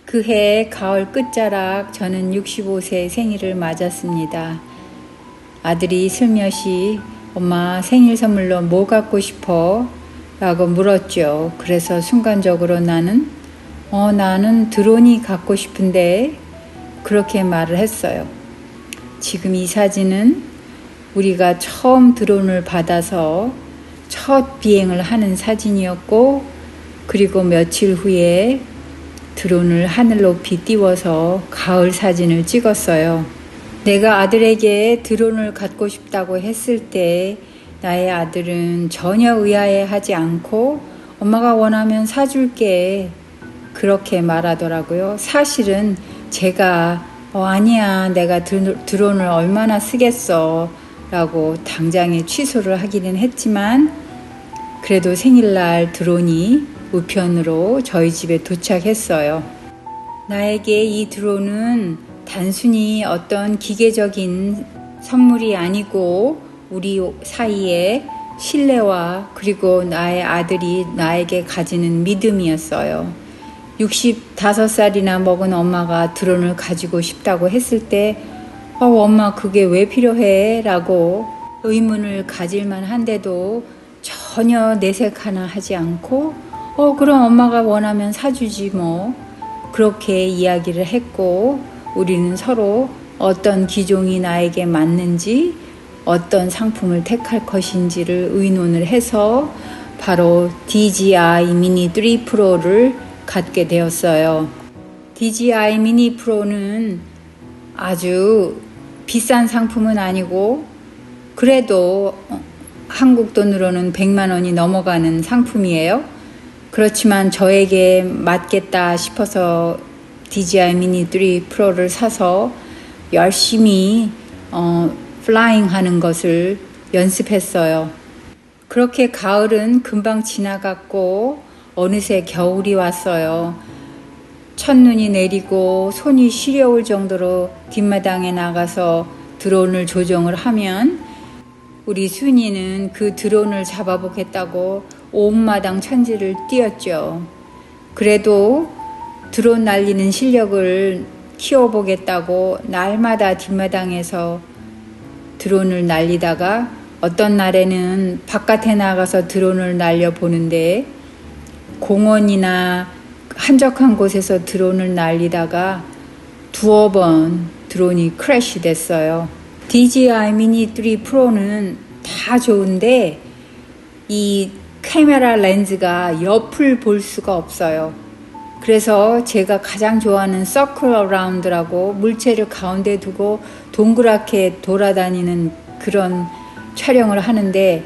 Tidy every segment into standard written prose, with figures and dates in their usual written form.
그해 가을 끝자락 저는 65세 생일을 맞았습니다. 아들이 슬며시 엄마 생일 선물로 뭐 갖고 싶어? 라고 물었죠. 그래서 순간적으로 나는 드론이 갖고 싶은데 그렇게 말을 했어요. 지금 이 사진은 우리가 처음 드론을 받아서 첫 비행을 하는 사진이었고, 그리고 며칠 후에 드론을 하늘 높이 띄워서 가을 사진을 찍었어요. 내가 아들에게 드론을 갖고 싶다고 했을 때 나의 아들은 전혀 의아해하지 않고 엄마가 원하면 사줄게 그렇게 말하더라고요. 사실은 제가 아니야, 내가 드론을 얼마나 쓰겠어 라고 당장에 취소를 하기는 했지만, 그래도 생일날 드론이 우편으로 저희 집에 도착했어요. 나에게 이 드론은 단순히 어떤 기계적인 선물이 아니고 우리 사이에 신뢰와 그리고 나의 아들이 나에게 가지는 믿음이었어요. 65살이나 먹은 엄마가 드론을 가지고 싶다고 했을 때 엄마 그게 왜 필요해? 라고 의문을 가질만 한데도 전혀 내색 하나 하지 않고 그럼 엄마가 원하면 사주지 뭐, 그렇게 이야기를 했고, 우리는 서로 어떤 기종이 나에게 맞는지, 어떤 상품을 택할 것인지를 의논을 해서 바로 DJI 미니 3 프로를 갖게 되었어요. DJI 미니 프로는 아주 비싼 상품은 아니고 그래도 한국 돈으로는 100만 원이 넘어가는 상품이에요. 그렇지만 저에게 맞겠다 싶어서 DJI 미니 3 프로를 사서 열심히 플라잉 하는 것을 연습했어요. 그렇게 가을은 금방 지나갔고 어느새 겨울이 왔어요. 첫눈이 내리고 손이 시려울 정도로 뒷마당에 나가서 드론을 조정을 하면 우리 순이는 그 드론을 잡아보겠다고 온 마당 천지를 뛰었죠. 그래도 드론 날리는 실력을 키워보겠다고 날마다 뒷마당에서 드론을 날리다가 어떤 날에는 바깥에 나가서 드론을 날려보는데 공원이나 한적한 곳에서 드론을 날리다가 두어 번 드론이 크래시 됐어요. DJI 미니 3 프로는 다 좋은데 이 카메라 렌즈가 옆을 볼 수가 없어요. 그래서 제가 가장 좋아하는 서클 어라운드라고 물체를 가운데 두고 동그랗게 돌아다니는 그런 촬영을 하는데,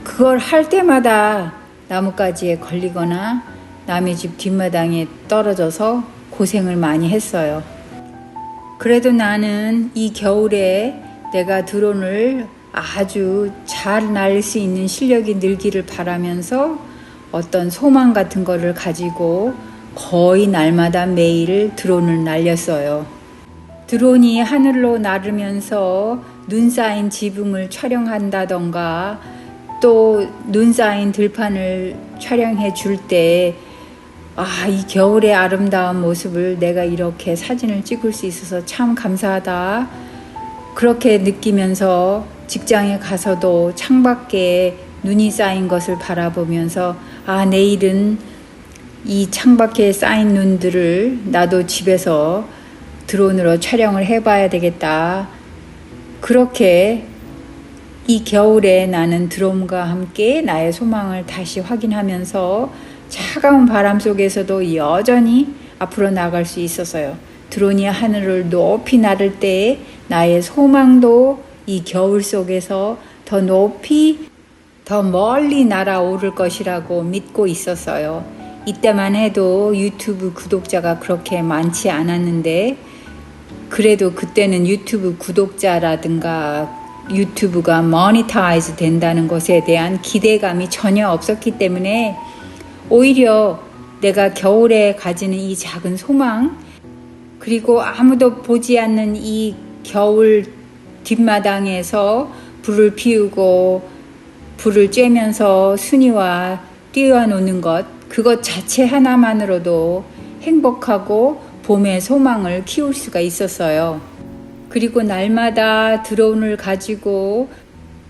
그걸 할 때마다 나뭇가지에 걸리거나 남의 집 뒷마당에 떨어져서 고생을 많이 했어요. 그래도 나는 이 겨울에 내가 드론을 아주 잘 날릴 수 있는 실력이 늘기를 바라면서 어떤 소망 같은 거를 가지고 거의 날마다 매일 드론을 날렸어요. 드론이 하늘로 나르면서 눈 쌓인 지붕을 촬영한다던가 또 눈 쌓인 들판을 촬영해 줄 때 이 겨울의 아름다운 모습을 내가 이렇게 사진을 찍을 수 있어서 참 감사하다, 그렇게 느끼면서 직장에 가서도 창밖에 눈이 쌓인 것을 바라보면서 내일은 이 창밖에 쌓인 눈들을 나도 집에서 드론으로 촬영을 해봐야 되겠다. 그렇게 이 겨울에 나는 드론과 함께 나의 소망을 다시 확인하면서 차가운 바람 속에서도 여전히 앞으로 나갈 수 있었어요. 드론이 하늘을 높이 나를 때 나의 소망도 이 겨울 속에서 더 높이 더 멀리 날아오를 것이라고 믿고 있었어요. 이때만 해도 유튜브 구독자가 그렇게 많지 않았는데, 그래도 그때는 유튜브 구독자라든가 유튜브가 모니타이즈 된다는 것에 대한 기대감이 전혀 없었기 때문에 오히려 내가 겨울에 가지는 이 작은 소망, 그리고 아무도 보지 않는 이 겨울 뒷마당에서 불을 피우고 불을 쬐면서 순이와 뛰어노는 것, 그것 자체 하나만으로도 행복하고 봄의 소망을 키울 수가 있었어요. 그리고 날마다 드론을 가지고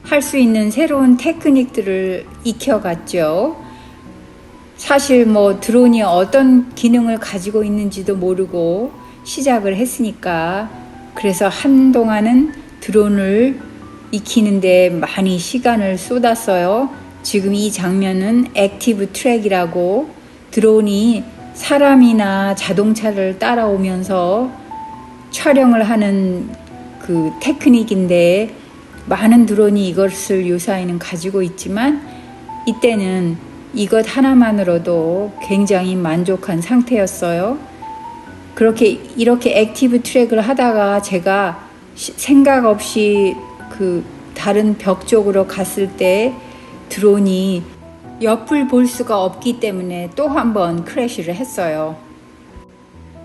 할 수 있는 새로운 테크닉들을 익혀갔죠. 사실 드론이 어떤 기능을 가지고 있는지도 모르고 시작을 했으니까, 그래서 한동안은 드론을 익히는데 많이 시간을 쏟았어요. 지금 이 장면은 액티브 트랙이라고 드론이 사람이나 자동차를 따라오면서 촬영을 하는 그 테크닉인데, 많은 드론이 이것을 요사이는 가지고 있지만 이때는 이것 하나만으로도 굉장히 만족한 상태였어요. 이렇게 액티브 트랙을 하다가 제가 생각 없이 그 다른 벽 쪽으로 갔을 때 드론이 옆을 볼 수가 없기 때문에 또 한 번 크래시를 했어요.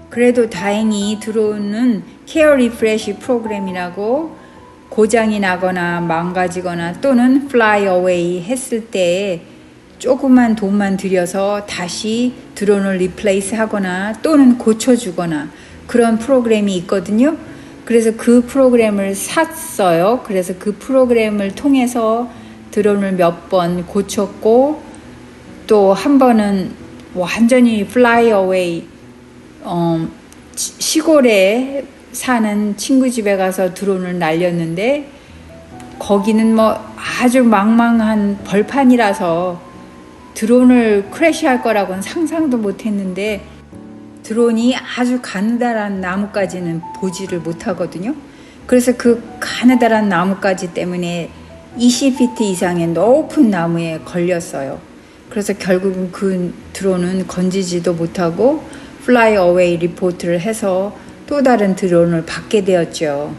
그래도 다행히 드론은 케어 리프레시 프로그램이라고 고장이 나거나 망가지거나 또는 플라이 어웨이 했을 때 조그만 돈만 들여서 다시 드론을 리플레이스 하거나 또는 고쳐주거나 그런 프로그램이 있거든요. 그래서 그 프로그램을 샀어요. 그래서 그 프로그램을 통해서 드론을 몇 번 고쳤고, 또 한 번은 완전히 플라이 어웨이, 시골에 사는 친구 집에 가서 드론을 날렸는데, 거기는 아주 망망한 벌판이라서 드론을 크래시할 거라고는 상상도 못 했는데, 드론이 아주 가느다란 나뭇가지는 보지를 못하거든요. 그래서 그 가느다란 나뭇가지 때문에 20피트 이상의 높은 나무에 걸렸어요. 그래서 결국은 그 드론은 건지지도 못하고 플라이 어웨이 리포트를 해서 또 다른 드론을 받게 되었죠.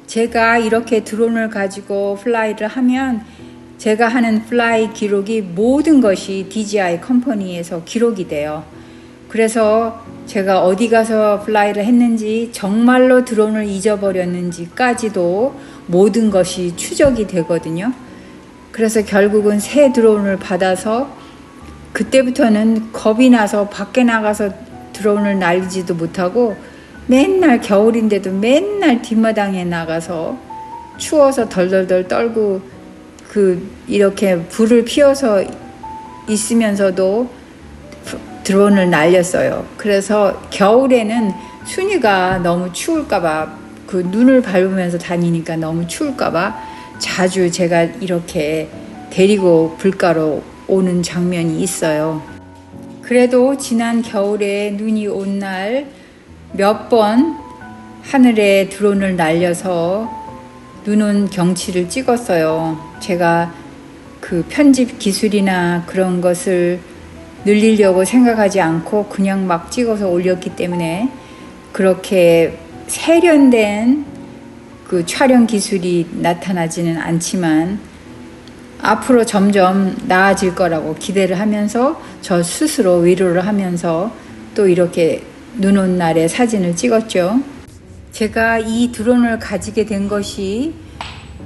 제가 이렇게 드론을 가지고 플라이를 하면 제가 하는 플라이 기록이 모든 것이 DJI 컴퍼니에서 기록이 돼요. 그래서 제가 어디 가서 플라이를 했는지, 정말로 드론을 잊어버렸는지까지도 모든 것이 추적이 되거든요. 그래서 결국은 새 드론을 받아서 그때부터는 겁이 나서 밖에 나가서 드론을 날리지도 못하고, 맨날 겨울인데도 맨날 뒷마당에 나가서 추워서 덜덜덜 떨고 이렇게 불을 피워서 있으면서도 드론을 날렸어요. 그래서 겨울에는 순이가 너무 추울까봐, 그 눈을 밟으면서 다니니까 너무 추울까봐 자주 제가 이렇게 데리고 불가로 오는 장면이 있어요. 그래도 지난 겨울에 눈이 온 날 몇 번 하늘에 드론을 날려서 눈 온 경치를 찍었어요. 제가 그 편집 기술이나 그런 것을 늘리려고 생각하지 않고 그냥 막 찍어서 올렸기 때문에 그렇게 세련된 그 촬영 기술이 나타나지는 않지만 앞으로 점점 나아질 거라고 기대를 하면서 저 스스로 위로를 하면서 또 이렇게 눈 온 날에 사진을 찍었죠. 제가 이 드론을 가지게 된 것이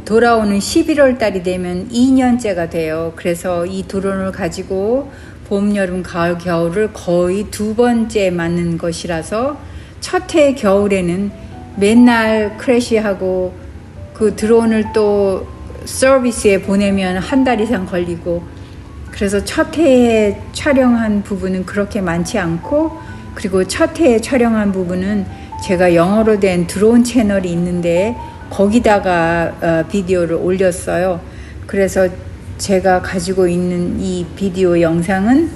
돌아오는 11월 달이 되면 2년째가 돼요. 그래서 이 드론을 가지고 봄, 여름, 가을, 겨울을 거의 2번째 맞는 것이라서 첫 해 겨울에는 맨날 크래시하고, 그 드론을 또 서비스에 보내면 한 달 이상 걸리고, 그래서 첫 해에 촬영한 부분은 그렇게 많지 않고, 그리고 첫 해에 촬영한 부분은 제가 영어로 된 드론 채널이 있는데 거기다가 비디오를 올렸어요. 그래서 제가 가지고 있는 이 비디오 영상은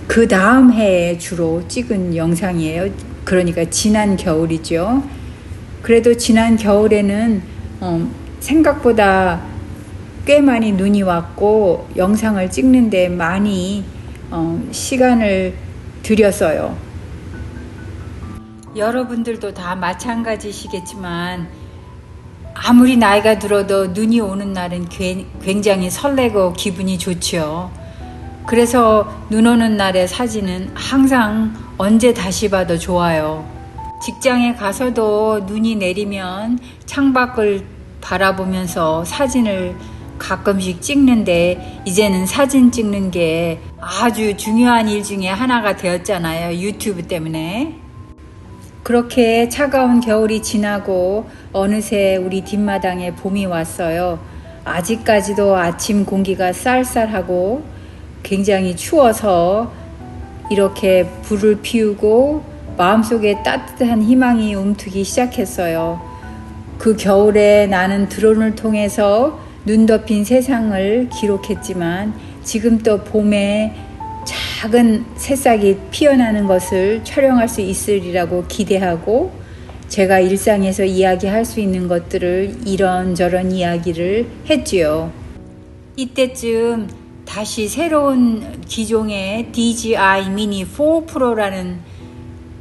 그 다음 해에 주로 찍은 영상이에요. 그러니까 지난 겨울이죠. 그래도 지난 겨울에는 생각보다 꽤 많이 눈이 왔고 영상을 찍는데 많이 시간을 들였어요. 여러분들도 다 마찬가지시겠지만 아무리 나이가 들어도 눈이 오는 날은 굉장히 설레고 기분이 좋죠. 그래서 눈 오는 날의 사진은 항상 언제 다시 봐도 좋아요. 직장에 가서도 눈이 내리면 창밖을 바라보면서 사진을 가끔씩 찍는데 이제는 사진 찍는 게 아주 중요한 일 중에 하나가 되었잖아요. 유튜브 때문에. 그렇게 차가운 겨울이 지나고 어느새 우리 뒷마당에 봄이 왔어요. 아직까지도 아침 공기가 쌀쌀하고 굉장히 추워서 이렇게 불을 피우고 마음속에 따뜻한 희망이 움트기 시작했어요. 그 겨울에 나는 드론을 통해서 눈 덮인 세상을 기록했지만 지금 또 봄에 작은 새싹이 피어나는 것을 촬영할 수 있으리라고 기대하고 제가 일상에서 이야기할 수 있는 것들을 이런저런 이야기를 했지요. 이때쯤 다시 새로운 기종의 DJI Mini 4 Pro라는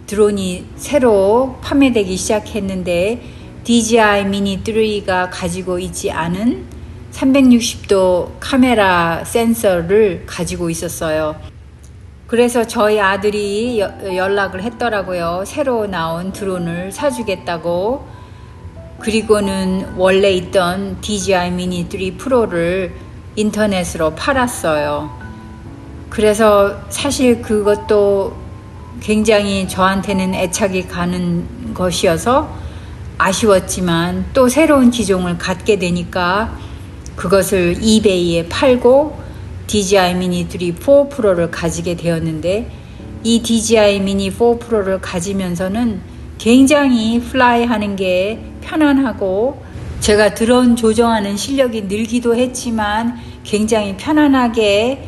드론이 새로 판매되기 시작했는데 DJI Mini 3가 가지고 있지 않은 360도 카메라 센서를 가지고 있었어요. 그래서 저희 아들이 연락을 했더라고요. 새로 나온 드론을 사주겠다고. 그리고는 원래 있던 DJI Mini 3 Pro를 인터넷으로 팔았어요. 그래서 사실 그것도 굉장히 저한테는 애착이 가는 것이어서 아쉬웠지만 또 새로운 기종을 갖게 되니까 그것을 이베이에 팔고 DJI Mini 3 4 Pro를 가지게 되었는데 이 DJI Mini 4 Pro를 가지면서는 굉장히 플라이 하는 게 편안하고 제가 드론 조정하는 실력이 늘기도 했지만 굉장히 편안하게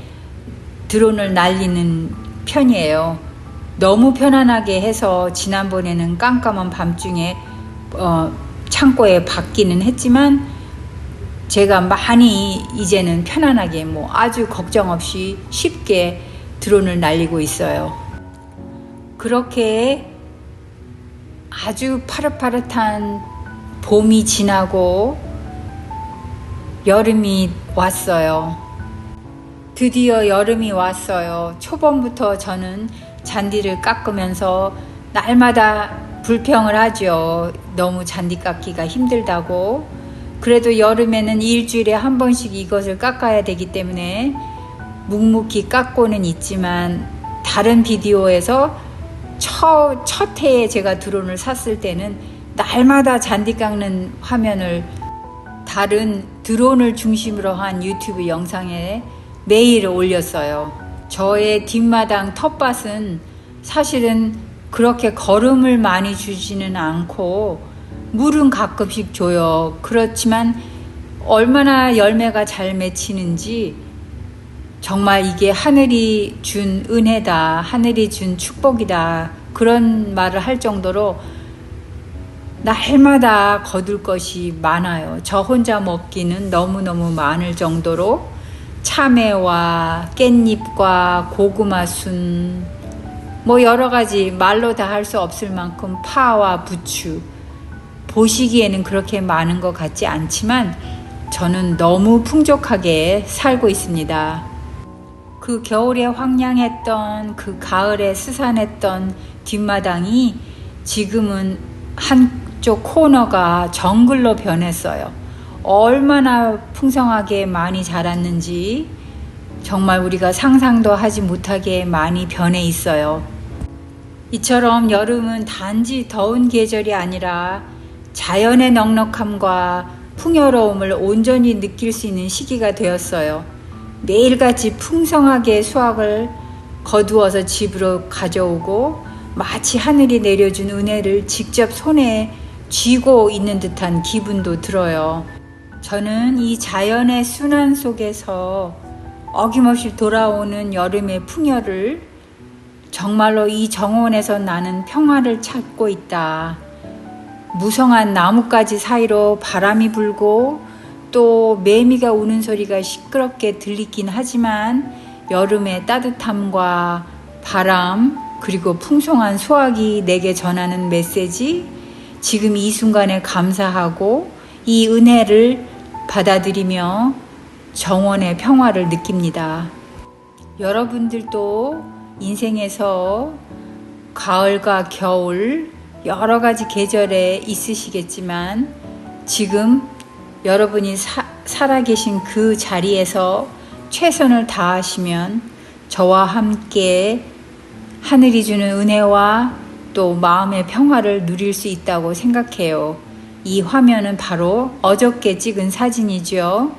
드론을 날리는 편이에요. 너무 편안하게 해서 지난번에는 깜깜한 밤중에 창고에 받기는 했지만 제가 많이 이제는 편안하게 아주 걱정 없이 쉽게 드론을 날리고 있어요. 그렇게 아주 파릇파릇한 봄이 지나고 여름이 왔어요. 드디어 여름이 왔어요. 초봄부터 저는 잔디를 깎으면서 날마다 불평을 하죠. 너무 잔디 깎기가 힘들다고. 그래도 여름에는 일주일에 한 번씩 이것을 깎아야 되기 때문에 묵묵히 깎고는 있지만 다른 비디오에서 첫 해에 제가 드론을 샀을 때는 날마다 잔디 깎는 화면을 다른 드론을 중심으로 한 유튜브 영상에 매일 올렸어요. 저의 뒷마당 텃밭은 사실은 그렇게 거름을 많이 주지는 않고 물은 가끔씩 줘요. 그렇지만 얼마나 열매가 잘 맺히는지 정말 이게 하늘이 준 은혜다, 하늘이 준 축복이다, 그런 말을 할 정도로 날마다 거둘 것이 많아요. 저 혼자 먹기는 너무너무 많을 정도로 참외와 깻잎과 고구마 순, 여러 가지 말로 다 할 수 없을 만큼 파와 부추, 보시기에는 그렇게 많은 것 같지 않지만 저는 너무 풍족하게 살고 있습니다. 그 겨울에 황량했던 그 가을에 스산했던 뒷마당이 지금은 한쪽 코너가 정글로 변했어요. 얼마나 풍성하게 많이 자랐는지 정말 우리가 상상도 하지 못하게 많이 변해 있어요. 이처럼 여름은 단지 더운 계절이 아니라 자연의 넉넉함과 풍요로움을 온전히 느낄 수 있는 시기가 되었어요. 매일같이 풍성하게 수확을 거두어서 집으로 가져오고 마치 하늘이 내려준 은혜를 직접 손에 쥐고 있는 듯한 기분도 들어요. 저는 이 자연의 순환 속에서 어김없이 돌아오는 여름의 풍요를 정말로 이 정원에서 나는 평화를 찾고 있다. 무성한 나뭇가지 사이로 바람이 불고 또 매미가 우는 소리가 시끄럽게 들리긴 하지만 여름의 따뜻함과 바람 그리고 풍성한 수확이 내게 전하는 메시지, 지금 이 순간에 감사하고 이 은혜를 받아들이며 정원의 평화를 느낍니다. 여러분들도 인생에서 가을과 겨울 여러 가지 계절에 있으시겠지만 지금 여러분이 살아계신 그 자리에서 최선을 다하시면 저와 함께 하늘이 주는 은혜와 또 마음의 평화를 누릴 수 있다고 생각해요. 이 화면은 바로 어저께 찍은 사진이죠.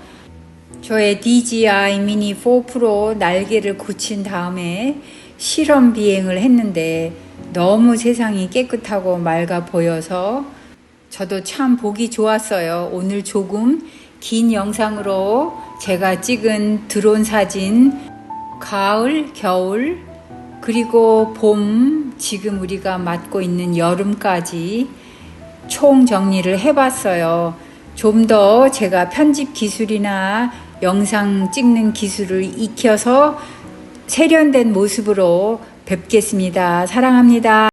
저의 DJI 미니 4 프로 날개를 고친 다음에 실험 비행을 했는데 너무 세상이 깨끗하고 맑아 보여서 저도 참 보기 좋았어요. 오늘 조금 긴 영상으로 제가 찍은 드론 사진, 가을, 겨울, 그리고 봄, 지금 우리가 맞고 있는 여름까지 총 정리를 해봤어요. 좀 더 제가 편집 기술이나 영상 찍는 기술을 익혀서 세련된 모습으로 뵙겠습니다. 사랑합니다.